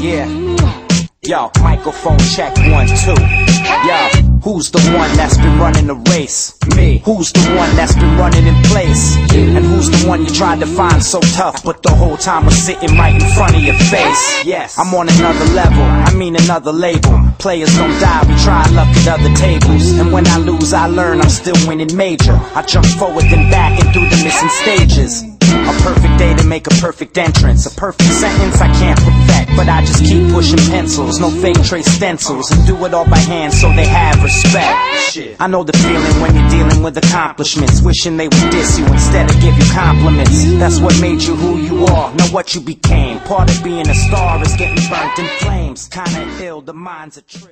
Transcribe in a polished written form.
Yeah. Yo, microphone check 1, 2. Yo, who's the one that's been running the race? Me. Who's the one that's been running in place? You. And who's the one you tried to find so tough, but the whole time was sitting right in front of your face? Yes, I'm on another level, I mean another label. Players don't die, we try luck at other tables. And when I lose, I learn I'm still winning major. I jump forward then back and through the missing stages. A perfect day to make a perfect entrance. A perfect sentence I can't perfect, but I just keep pushing pencils. No fake trace stencils, and do it all by hand so they have respect. I know the feeling when you're dealing with accomplishments, wishing they would diss you instead of give you compliments. That's what made you who you are, know what you became. Part of being a star is getting burnt in flames. Kinda ill, the mind's a trick.